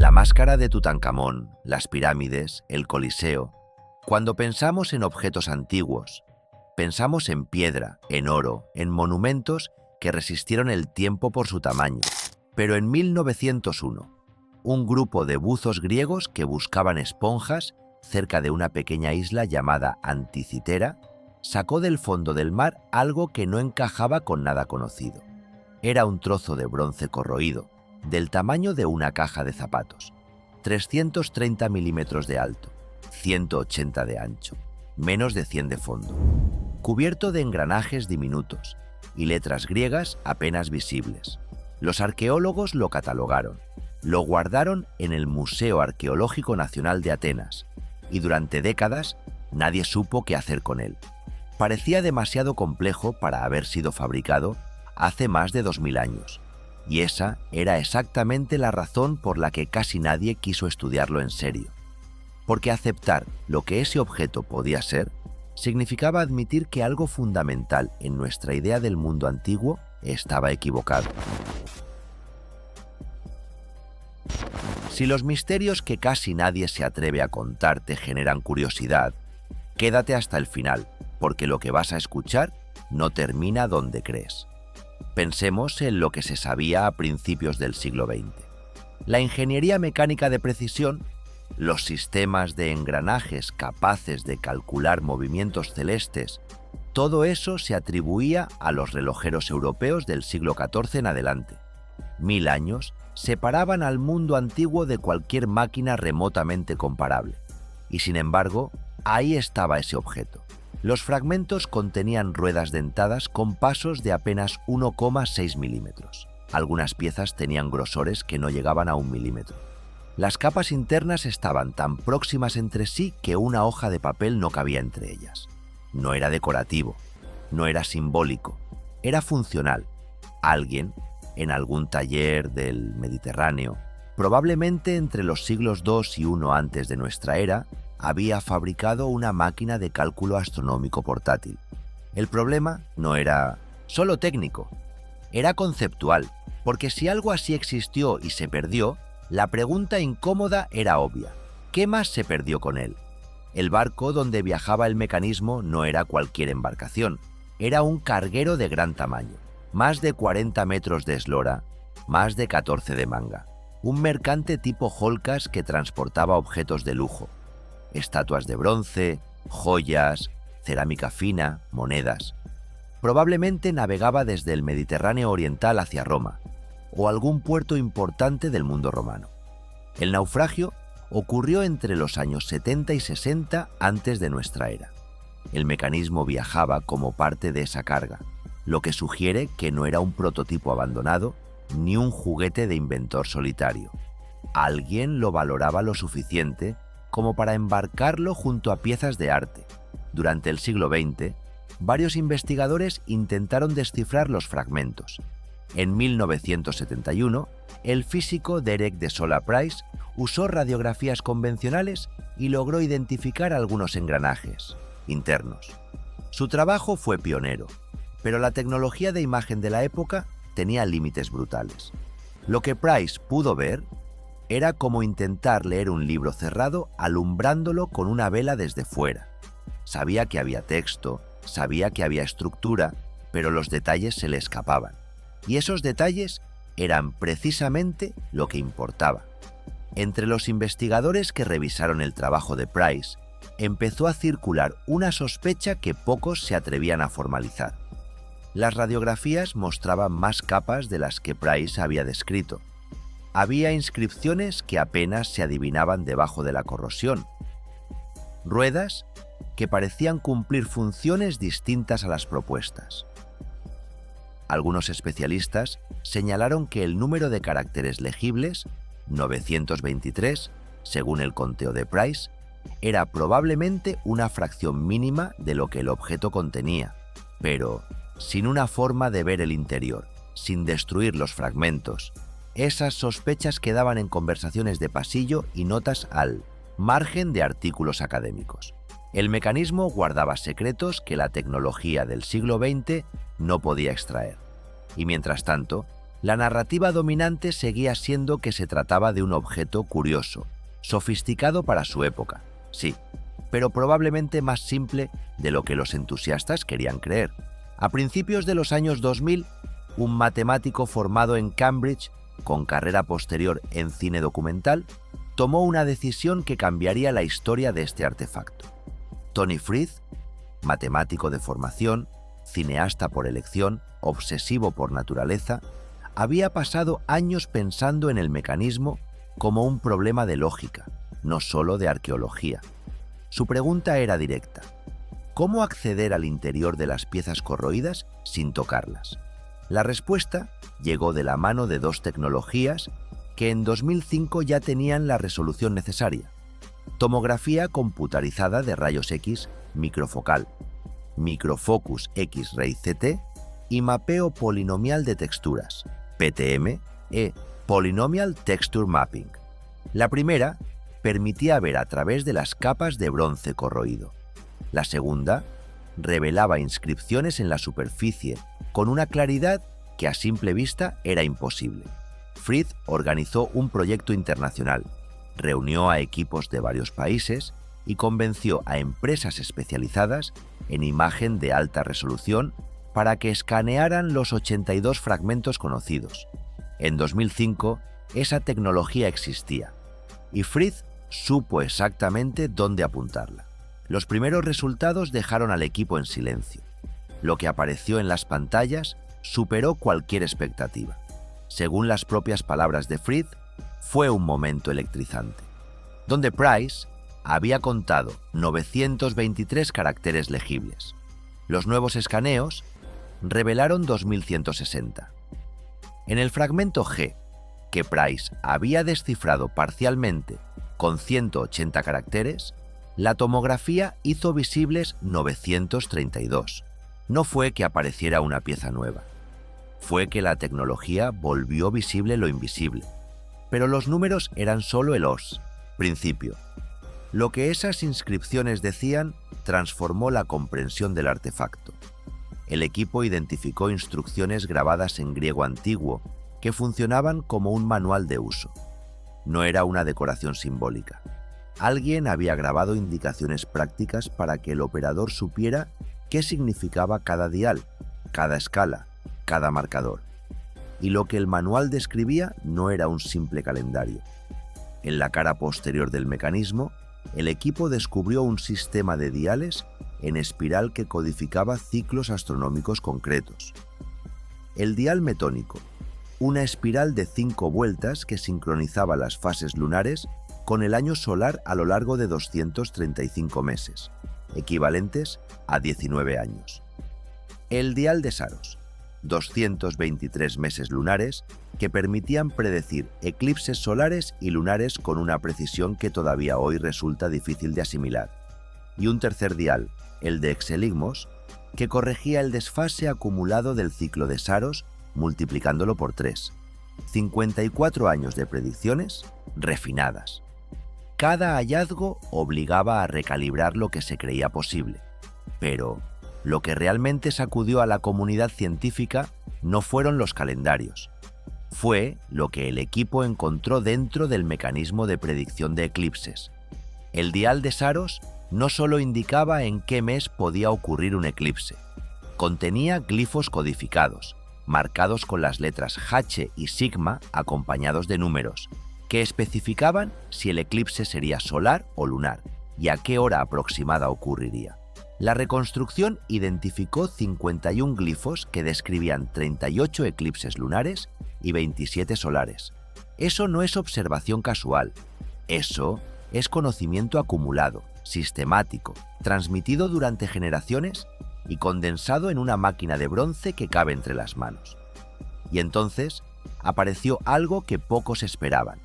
La máscara de Tutankamón, las pirámides, el Coliseo. Cuando pensamos en objetos antiguos, pensamos en piedra, en oro, en monumentos que resistieron el tiempo por su tamaño. Pero en 1901, un grupo de buzos griegos que buscaban esponjas cerca de una pequeña isla llamada Anticitera, sacó del fondo del mar algo que no encajaba con nada conocido. Era un trozo de bronce corroído, del tamaño de una caja de zapatos, 330 milímetros de alto, 180 de ancho, menos de 100 de fondo, cubierto de engranajes diminutos y letras griegas apenas visibles. Los arqueólogos lo catalogaron, lo guardaron en el Museo Arqueológico Nacional de Atenas y durante décadas nadie supo qué hacer con él. Parecía demasiado complejo para haber sido fabricado hace más de 2000 años. Y esa era exactamente la razón por la que casi nadie quiso estudiarlo en serio. Porque aceptar lo que ese objeto podía ser significaba admitir que algo fundamental en nuestra idea del mundo antiguo estaba equivocado. Si los misterios que casi nadie se atreve a contar te generan curiosidad, quédate hasta el final, porque lo que vas a escuchar no termina donde crees. Pensemos en lo que se sabía a principios del siglo XX. La ingeniería mecánica de precisión, los sistemas de engranajes capaces de calcular movimientos celestes, todo eso se atribuía a los relojeros europeos del siglo XIV en adelante. 1000 años separaban al mundo antiguo de cualquier máquina remotamente comparable. Y sin embargo, ahí estaba ese objeto. Los fragmentos contenían ruedas dentadas con pasos de apenas 1,6 milímetros. Algunas piezas tenían grosores que no llegaban a 1 milímetro. Las capas internas estaban tan próximas entre sí que una hoja de papel no cabía entre ellas. No era decorativo, no era simbólico, era funcional. Alguien, en algún taller del Mediterráneo, probablemente entre los siglos II y I antes de nuestra era, había fabricado una máquina de cálculo astronómico portátil. El problema no era solo técnico, era conceptual, porque si algo así existió y se perdió, la pregunta incómoda era obvia. ¿Qué más se perdió con él? El barco donde viajaba el mecanismo no era cualquier embarcación, era un carguero de gran tamaño, más de 40 metros de eslora, más de 14 de manga, un mercante tipo Holcas que transportaba objetos de lujo, estatuas de bronce, joyas, cerámica fina, monedas. Probablemente navegaba desde el Mediterráneo oriental hacia Roma, o algún puerto importante del mundo romano. El naufragio ocurrió entre los años 70 y 60 antes de nuestra era. El mecanismo viajaba como parte de esa carga, lo que sugiere que no era un prototipo abandonado ni un juguete de inventor solitario. Alguien lo valoraba lo suficiente como para embarcarlo junto a piezas de arte. Durante el siglo XX, varios investigadores intentaron descifrar los fragmentos. En 1971, el físico Derek de Sola Price usó radiografías convencionales y logró identificar algunos engranajes internos. Su trabajo fue pionero, pero la tecnología de imagen de la época tenía límites brutales. Lo que Price pudo ver era como intentar leer un libro cerrado alumbrándolo con una vela desde fuera. Sabía que había texto, sabía que había estructura, pero los detalles se le escapaban. Y esos detalles eran precisamente lo que importaba. Entre los investigadores que revisaron el trabajo de Price, empezó a circular una sospecha que pocos se atrevían a formalizar. Las radiografías mostraban más capas de las que Price había descrito. Había inscripciones que apenas se adivinaban debajo de la corrosión. Ruedas que parecían cumplir funciones distintas a las propuestas. Algunos especialistas señalaron que el número de caracteres legibles, 923, según el conteo de Price, era probablemente una fracción mínima de lo que el objeto contenía, pero sin una forma de ver el interior, sin destruir los fragmentos. Esas sospechas quedaban en conversaciones de pasillo y notas al margen de artículos académicos. El mecanismo guardaba secretos que la tecnología del siglo XX no podía extraer. Y mientras tanto, La narrativa dominante seguía siendo que se trataba de un objeto curioso, sofisticado para su época, sí, pero probablemente más simple de lo que los entusiastas querían creer. A principios de los años 2000, un matemático formado en Cambridge, con carrera posterior en cine documental, tomó una decisión que cambiaría la historia de este artefacto. Tony Freeth, matemático de formación, cineasta por elección, obsesivo por naturaleza, había pasado años pensando en el mecanismo como un problema de lógica, no solo de arqueología. Su pregunta era directa: ¿cómo acceder al interior de las piezas corroídas sin tocarlas? La respuesta llegó de la mano de dos tecnologías que en 2005 ya tenían la resolución necesaria: tomografía computarizada de rayos X microfocal, Microfocus X-Ray CT, y mapeo polinomial de texturas, PTM, Polynomial Texture Mapping. La primera permitía ver a través de las capas de bronce corroído. La segunda revelaba inscripciones en la superficie con una claridad que a simple vista era imposible. Freeth organizó un proyecto internacional, reunió a equipos de varios países y convenció a empresas especializadas en imagen de alta resolución para que escanearan los 82 fragmentos conocidos. En 2005, esa tecnología existía, y Freeth supo exactamente dónde apuntarla. Los primeros resultados dejaron al equipo en silencio. Lo que apareció en las pantallas superó cualquier expectativa. Según las propias palabras de Freeth, fue un momento electrizante, donde Price había contado 923 caracteres legibles. Los nuevos escaneos revelaron 2160. En el fragmento G, que Price había descifrado parcialmente con 180 caracteres, la tomografía hizo visibles 932. No fue que apareciera una pieza nueva, fue que la tecnología volvió visible lo invisible. Pero los números eran solo el OS, principio. Lo que esas inscripciones decían transformó la comprensión del artefacto. El equipo identificó instrucciones grabadas en griego antiguo que funcionaban como un manual de uso. No era una decoración simbólica. Alguien había grabado indicaciones prácticas para que el operador supiera qué significaba cada dial, cada escala, cada marcador. Y lo que el manual describía no era un simple calendario. En la cara posterior del mecanismo, el equipo descubrió un sistema de diales en espiral que codificaba ciclos astronómicos concretos. El dial metónico, una espiral de 5 vueltas que sincronizaba las fases lunares con el año solar a lo largo de 235 meses, equivalentes a 19 años. El dial de Saros, 223 meses lunares que permitían predecir eclipses solares y lunares con una precisión que todavía hoy resulta difícil de asimilar. Y un tercer dial, el de Exeligmos, que corregía el desfase acumulado del ciclo de Saros multiplicándolo por 3. 54 años de predicciones refinadas. Cada hallazgo obligaba a recalibrar lo que se creía posible. Pero lo que realmente sacudió a la comunidad científica no fueron los calendarios. Fue lo que el equipo encontró dentro del mecanismo de predicción de eclipses. El dial de Saros no solo indicaba en qué mes podía ocurrir un eclipse, contenía glifos codificados, marcados con las letras H y sigma acompañados de números, que especificaban si el eclipse sería solar o lunar y a qué hora aproximada ocurriría. La reconstrucción identificó 51 glifos que describían 38 eclipses lunares y 27 solares. Eso no es observación casual, eso es conocimiento acumulado, sistemático, transmitido durante generaciones y condensado en una máquina de bronce que cabe entre las manos. Y entonces apareció algo que pocos esperaban.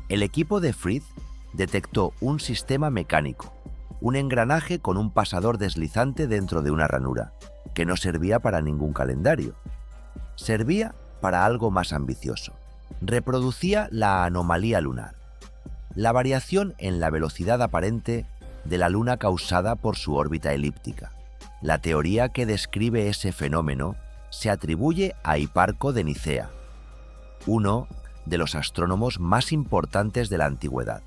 El equipo de Freeth detectó un sistema mecánico, un engranaje con un pasador deslizante dentro de una ranura, que no servía para ningún calendario. Servía para algo más ambicioso. Reproducía la anomalía lunar, la variación en la velocidad aparente de la Luna causada por su órbita elíptica. La teoría que describe ese fenómeno se atribuye a Hiparco de Nicea, uno de los astrónomos más importantes de la antigüedad.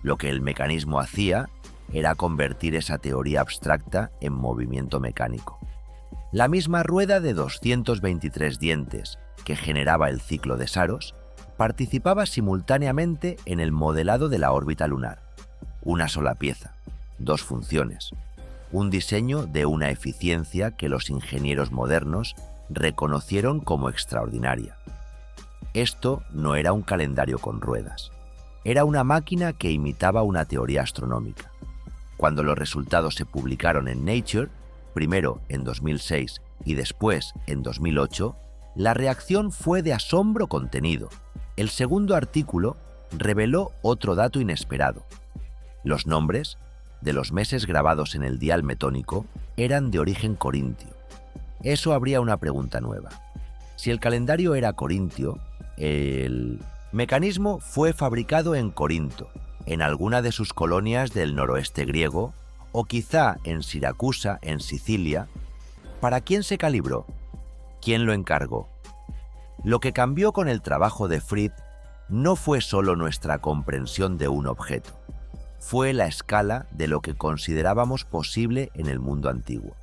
Lo que el mecanismo hacía era convertir esa teoría abstracta en movimiento mecánico. La misma rueda de 223 dientes que generaba el ciclo de Saros participaba simultáneamente en el modelado de la órbita lunar. Una sola pieza, dos funciones, un diseño de una eficiencia que los ingenieros modernos reconocieron como extraordinaria. Esto no era un calendario con ruedas, era una máquina que imitaba una teoría astronómica. Cuando los resultados se publicaron en Nature, primero en 2006 y después en 2008, la reacción fue de asombro contenido. El segundo artículo reveló otro dato inesperado. Los nombres de los meses grabados en el dial metónico eran de origen corintio. Eso abría una pregunta nueva. Si el calendario era corintio, el mecanismo fue fabricado en Corinto, en alguna de sus colonias del noroeste griego, o quizá en Siracusa, en Sicilia. ¿Para quién se calibró? ¿Quién lo encargó? Lo que cambió con el trabajo de Fried no fue solo nuestra comprensión de un objeto, fue la escala de lo que considerábamos posible en el mundo antiguo.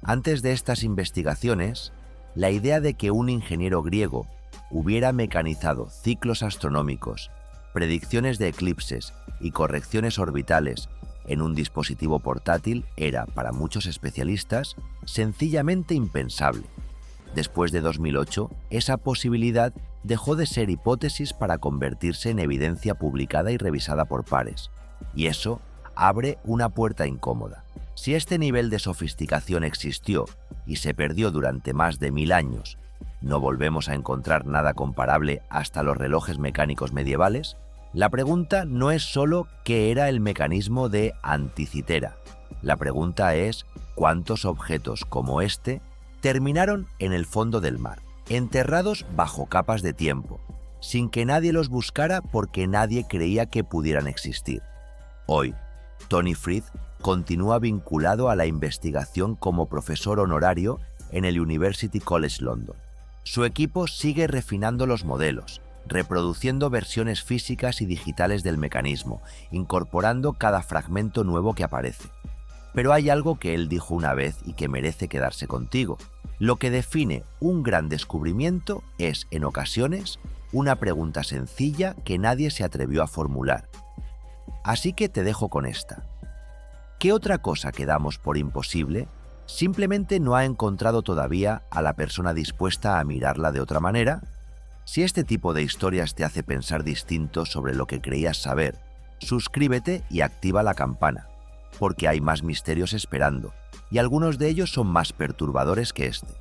Antes de estas investigaciones, la idea de que un ingeniero griego hubiera mecanizado ciclos astronómicos, predicciones de eclipses y correcciones orbitales en un dispositivo portátil era, para muchos especialistas, sencillamente impensable. Después de 2008, esa posibilidad dejó de ser hipótesis para convertirse en evidencia publicada y revisada por pares. Y eso abre una puerta incómoda. Si este nivel de sofisticación existió y se perdió durante más de 1000 años, ¿no volvemos a encontrar nada comparable hasta los relojes mecánicos medievales? La pregunta no es solo qué era el mecanismo de Anticitera. La pregunta es cuántos objetos como este terminaron en el fondo del mar, enterrados bajo capas de tiempo, sin que nadie los buscara porque nadie creía que pudieran existir. Hoy, Tony Fried continúa vinculado a la investigación como profesor honorario en el University College London. Su equipo sigue refinando los modelos, reproduciendo versiones físicas y digitales del mecanismo, incorporando cada fragmento nuevo que aparece. Pero hay algo que él dijo una vez y que merece quedarse contigo. Lo que define un gran descubrimiento es, en ocasiones, una pregunta sencilla que nadie se atrevió a formular. Así que te dejo con esta. ¿Qué otra cosa que damos por imposible simplemente no ha encontrado todavía a la persona dispuesta a mirarla de otra manera? Si este tipo de historias te hace pensar distinto sobre lo que creías saber, suscríbete y activa la campana, porque hay más misterios esperando, y algunos de ellos son más perturbadores que este.